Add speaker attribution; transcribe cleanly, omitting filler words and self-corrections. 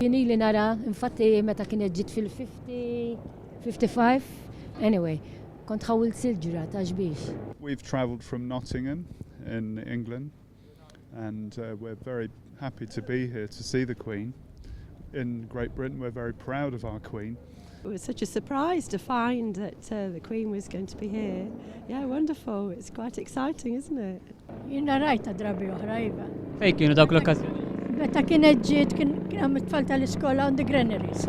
Speaker 1: Kien ili nara, infatti meta kienet ġiet fil-50, 55, anyway, kont ħawilt silġra ta' xbiex.
Speaker 2: We've travelled from Nottingham in England and we're very happy to be here to see the Queen. In Great Britain, we're very proud of our Queen.
Speaker 3: It was such a surprise to find that the Queen was going to be here. Yeah, wonderful. It's quite exciting, isn't it?
Speaker 4: Jina rajta drabi oħra iva.
Speaker 5: Fej kienu dawk l-okkażjoni?
Speaker 4: Meta kienet ġiet kien hemm it-tfal tal-iskola on the granaries.